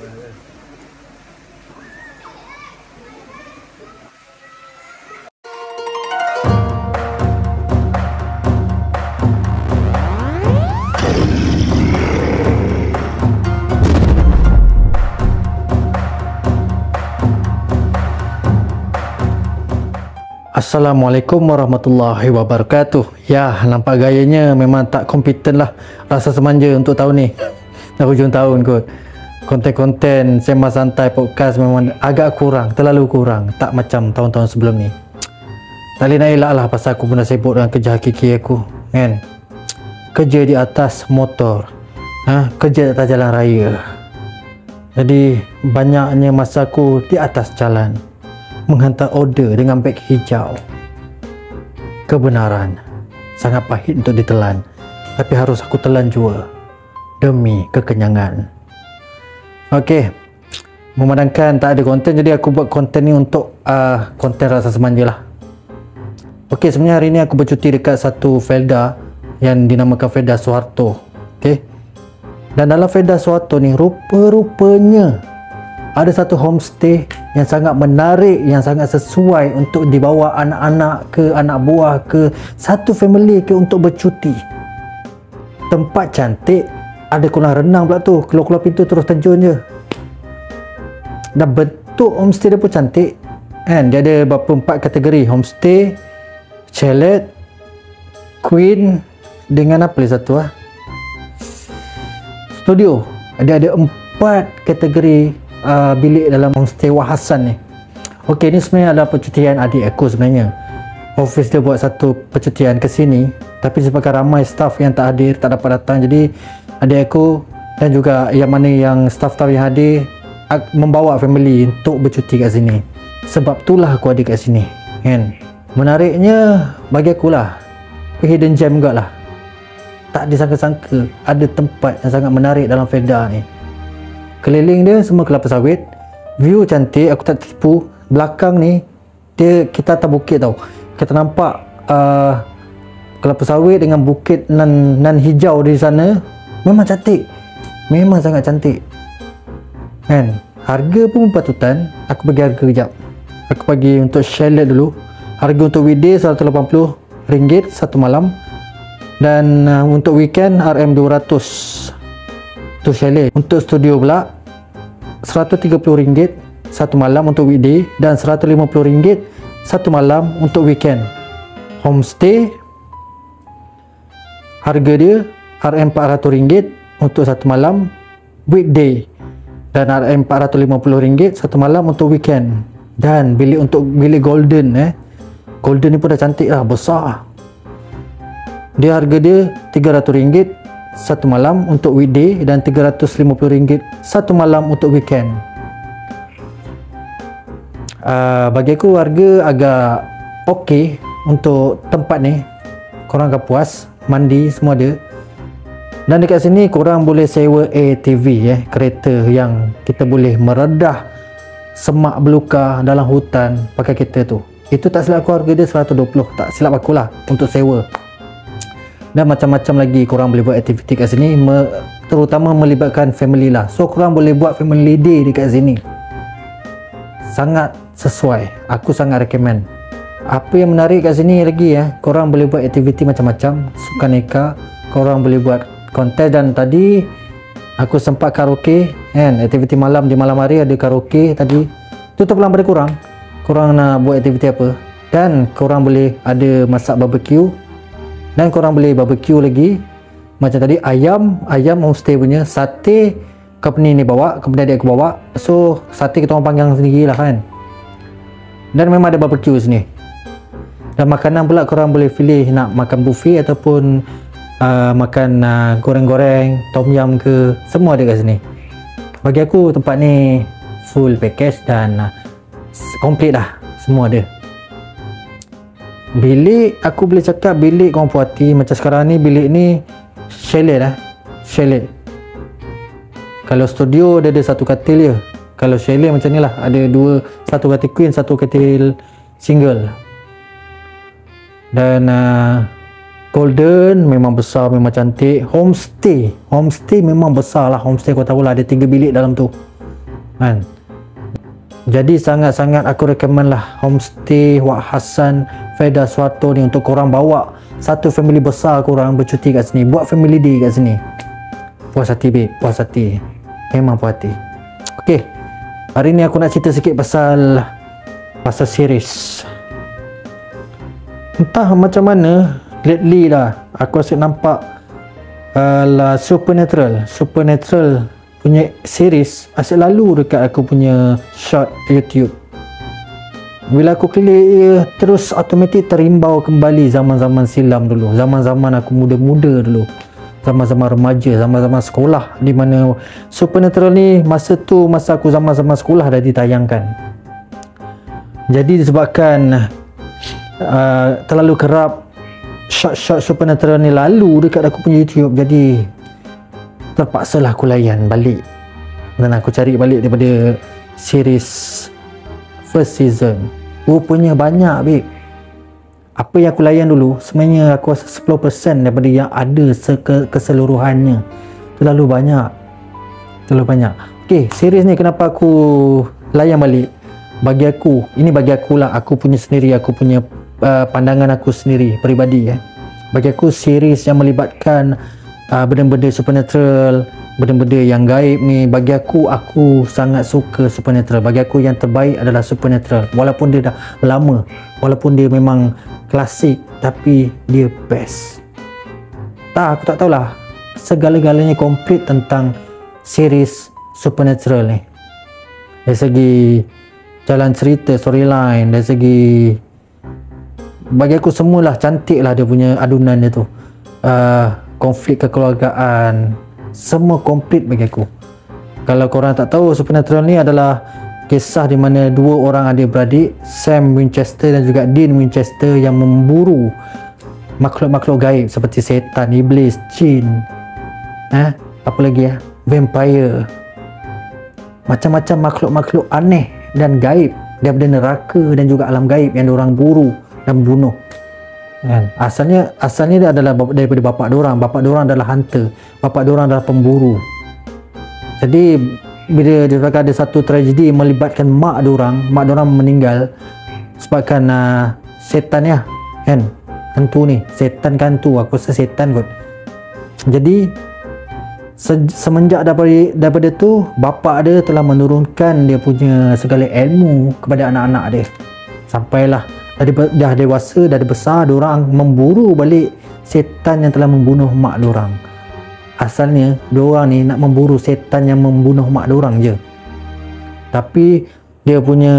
Assalamualaikum warahmatullahi wabarakatuh. Ya, nampak gayanya memang tak kompeten lah Rasa Semanja untuk tahun ni. Dah hujung tahun kot. Konten-konten sembang santai podcast memang agak kurang, terlalu kurang. Tak macam tahun-tahun sebelum ni. Tak boleh nak elak lah pasal aku pernah sibuk dengan kerja hakiki aku, kan? Kerja di atas motor, kerja atas jalan raya. Jadi banyaknya masa aku di atas jalan menghantar order dengan beg hijau. Kebenaran sangat pahit untuk ditelan, tapi harus aku telan jua demi kekenyangan. Okey, memandangkan tak ada konten, jadi aku buat konten ni untuk konten Rasa Semanja lah. Okey, sebenarnya hari ni aku bercuti dekat satu Felda yang dinamakan Felda Soeharto. Okey, dan dalam Felda Soeharto ni rupa-rupanya ada satu homestay yang sangat menarik, yang sangat sesuai untuk dibawa anak-anak ke, anak buah ke, satu family ke untuk bercuti. Tempat cantik, ada kolam renang pula tu, keluar-keluar pintu terus terjun je. Dan bentuk homestay dia pun cantik, kan? Dia ada beberapa 4 kategori: homestay, chalet, queen, dengan apa lagi satu studio. Dia ada 4 kategori bilik dalam homestay Wahasan ni. Okey, ni sebenarnya adalah percutian adik aku sebenarnya. Office dia buat satu percutian ke sini, tapi sebabkan ramai staff yang tak hadir, tak dapat datang, jadi adik aku dan juga yang mana yang staff-staff yang hadir membawa family untuk bercuti kat sini. Sebab itulah aku ada kat sini, kan? Menariknya bagi aku lah, hidden gem juga lah. Tak disangka-sangka ada tempat yang sangat menarik dalam Felda ni. Keliling dia semua kelapa sawit, view cantik, aku tak tipu. Belakang ni kita atas bukit tau, kita nampak kelapa sawit dengan bukit nan hijau di sana. Memang cantik, memang sangat cantik, kan? Harga pun patutan. Aku bagi harga kejap. Aku bagi untuk chalet dulu. Harga untuk weekday RM180 satu malam, dan untuk weekend RM200 tu chalet. Untuk studio pula RM130 satu malam untuk weekday, dan RM150 satu malam untuk weekend. Homestay harga dia RM400 untuk satu malam weekday, dan RM450 satu malam untuk weekend. Dan bilik untuk bilik golden, golden ni pun dah cantik lah, besar. Dia harga dia RM300 satu malam untuk weekday, dan RM350 satu malam untuk weekend. Bagi aku harga agak okey untuk tempat ni. Korang akan puas, mandi semua ada. Dan dekat sini korang boleh sewa ATV, kereta yang kita boleh meredah semak belukar dalam hutan pakai kereta tu. Itu tak silap aku harga dia RM120, tak silap aku lah, untuk sewa. Dan macam-macam lagi korang boleh buat aktiviti kat sini, terutama melibatkan family lah. So korang boleh buat family day dekat sini. Sangat sesuai, aku sangat recommend. Apa yang menarik kat sini lagi, korang boleh buat aktiviti macam-macam, sukan neka, korang boleh buat kontes. Dan tadi aku sempat karaoke, kan? Aktiviti malam, di malam hari ada karaoke tadi. Tu terpulang pada korang, korang nak buat aktiviti apa. Dan korang boleh ada masak barbecue, dan korang boleh barbecue lagi. Macam tadi ayam homestay punya, sate company ni bawa, company adik aku bawa. So sate kita orang panggang sendiri lah, kan. Dan memang ada barbecue sini. Dan makanan pula korang boleh pilih nak makan buffet ataupun makan goreng-goreng, tom yum ke, semua ada kat sini. Bagi aku tempat ni full package dan komplit lah, semua ada. Bilik, aku boleh cakap bilik korang puas hati. Macam sekarang ni, bilik ni chalet chalet. Kalau studio dia ada satu katil je. Kalau chalet macam ni lah, ada satu katil queen, satu katil single. Dan golden memang besar, memang cantik. Homestay memang besar lah. Homestay kau tahu lah, ada 3 bilik dalam tu. kan. Jadi sangat-sangat aku recommend lah Homestay Wak Hassan Fedah Suharto ni untuk korang bawa satu family besar korang bercuti kat sini, buat family day kat sini. Puas hati babe, puas hati, memang puas hati. Ok, hari ni aku nak cerita sikit pasal series. Entah macam mana lately lah aku asyik nampak lah Supernatural punya series asyik lalu dekat aku punya short YouTube. Bila aku klik terus automatik terimbau kembali zaman-zaman silam dulu, zaman-zaman aku muda-muda dulu, zaman-zaman remaja, zaman-zaman sekolah, di mana Supernatural ni masa aku zaman-zaman sekolah dah ditayangkan. Jadi disebabkan terlalu kerap short Supernatural ni lalu dekat aku punya YouTube, jadi terpaksalah aku layan balik dan aku cari balik daripada series first season. Rupanya banyak babe. Apa yang aku layan dulu sebenarnya aku rasa 10% daripada yang ada keseluruhannya. Terlalu banyak. Ok, series ni kenapa aku layan balik? Bagi aku, ini bagi aku lah, aku punya sendiri, aku punya pandangan aku sendiri peribadi. Bagi aku series yang melibatkan benda-benda supernatural, benda-benda yang gaib ni, bagi aku sangat suka Supernatural. Bagi aku yang terbaik adalah Supernatural. Walaupun dia dah lama, walaupun dia memang klasik, tapi dia best. Aku tak tahulah, segala-galanya komplit tentang series Supernatural ni. Dari segi jalan cerita, storyline, dari segi, bagi aku semualah cantik lah dia punya adunan dia tu. Konflik kekeluargaan, semua komplit bagi aku. Kalau korang tak tahu, Supernatural ni adalah kisah di mana dua orang adik-beradik, Sam Winchester dan juga Dean Winchester, yang memburu makhluk-makhluk gaib seperti setan, iblis, jin, apa lagi vampire, macam-macam makhluk-makhluk aneh dan gaib daripada neraka dan juga alam gaib yang diorang buru dan bunuh. Asalnya dia adalah daripada bapak diorang adalah hunter, bapak diorang adalah pemburu. Jadi bila ada satu tragedi melibatkan mak diorang meninggal sebabkan setan hantu ni, setan kan tu, aku rasa setan kot. Jadi semenjak daripada tu, bapa dia telah menurunkan dia punya segala ilmu kepada anak-anak dia. Sampailah dah dewasa, dah besar, diorang memburu balik setan yang telah membunuh mak diorang. Asalnya diorang ni nak memburu setan yang membunuh mak diorang je, tapi dia punya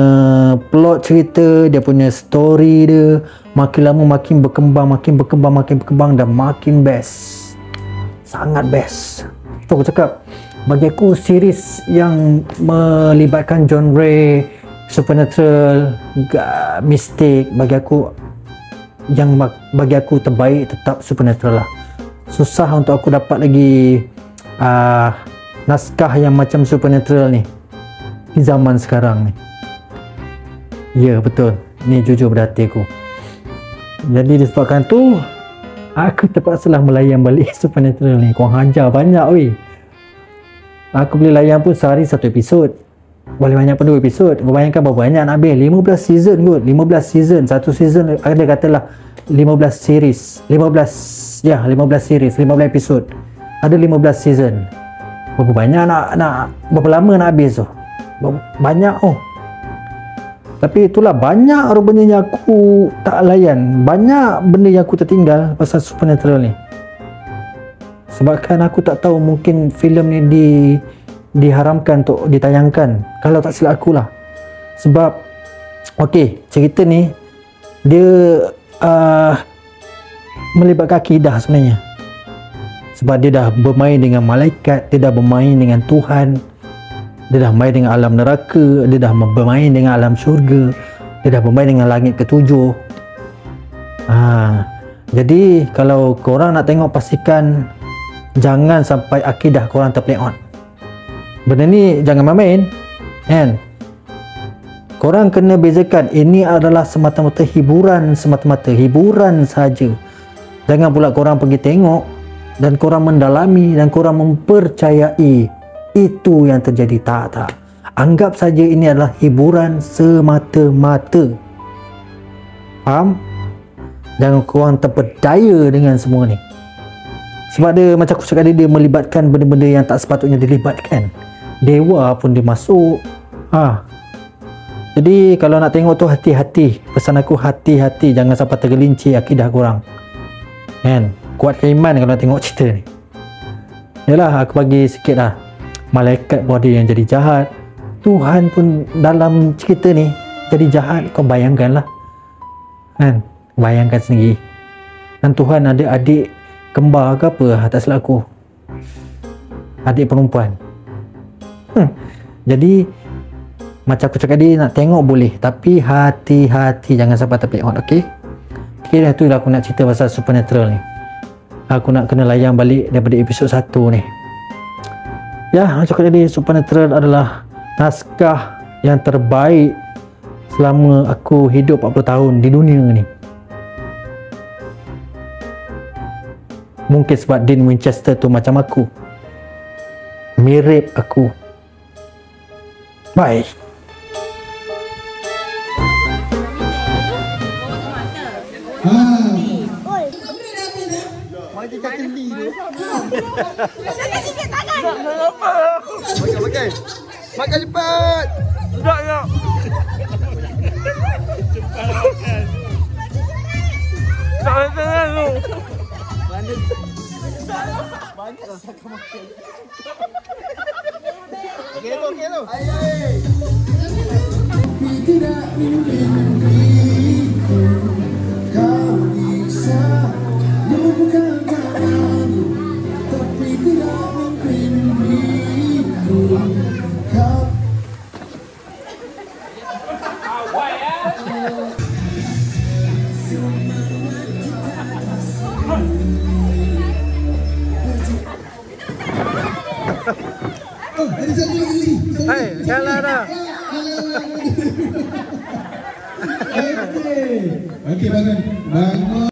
plot cerita, dia punya story dia makin lama makin berkembang dan makin best. Sangat best. Tu aku cakap, bagi aku series yang melibatkan genre supernatural, mistik, bagi aku terbaik tetap Supernatural lah. Susah untuk aku dapat lagi naskah yang macam Supernatural ni di zaman sekarang ni. Ya betul, ni jujur pada hati aku. Jadi disebabkan tu aku terpaksalah melayan balik Supernatural ni. Kau hajar banyak weh. Aku boleh layan pun sehari satu episod, boleh banyak pun 2 episod. Kau bayangkan berapa banyak nak habis? 15 season kot. 15 season. Satu season ada katalah 15 series. 15 series, 15 episod. Ada 15 season. Berapa banyak nak berapa lama nak habis tu? Banyak Tapi itulah, banyak rupanya yang aku tak layan. Banyak benda yang aku tertinggal pasal Supernatural ni. Sebabkan aku tak tahu, mungkin filem ni diharamkan untuk ditayangkan, kalau tak silap aku lah. Sebab ok, cerita ni dia melibatkan akidah sebenarnya. Sebab dia dah bermain dengan malaikat, dia dah bermain dengan Tuhan, dia dah bermain dengan alam neraka, dia dah bermain dengan alam syurga, dia dah bermain dengan langit ketujuh. Jadi kalau korang nak tengok, pastikan jangan sampai akidah korang terplay on. Benda ni jangan main-main kan. Korang kena bezakan, ini adalah semata-mata hiburan, hiburan saja. Jangan pula korang pergi tengok dan korang mendalami dan korang mempercayai itu yang terjadi. Tak. Anggap saja ini adalah hiburan semata-mata. Faham? Jangan korang terpedaya dengan semua ni. Sebab dia, macam aku cakap dia melibatkan benda-benda yang tak sepatutnya dilibatkan. Dewa pun dia masuk. Jadi kalau nak tengok tu hati-hati. Pesan aku hati-hati, jangan sampai tergelincir akidah korang. Kan? Kuatkan iman kalau nak tengok cerita ni. Yalah, aku bagi sikit lah. Malaikat pun ada yang jadi jahat. Tuhan pun dalam cerita ni jadi jahat. Kau bayangkan lah. Kan? Bayangkan sendiri. Dan Tuhan ada adik kembar ke apa, tak silap aku, adik perempuan. Jadi macam aku cakap tadi, nak tengok boleh, tapi hati-hati, jangan sampai terpeot. Okay, dah tu lah aku nak cerita pasal Supernatural ni. Aku nak kena layan balik daripada episod 1 ni. Ya, macam aku tadi, Supernatural adalah naskah yang terbaik selama aku hidup 40 tahun di dunia ni. Mungkin sebab Dean Winchester tu macam aku, mirip aku. Bye. Makan cepat. Sedap tak? Cepat makan. Tak tu. Banyak sakan makan. Okey tu. Tidak mungkin kau bisa lupakan tanganku, tapi tidak mungkin kau. Hai, kalah dah. Okey, bangun.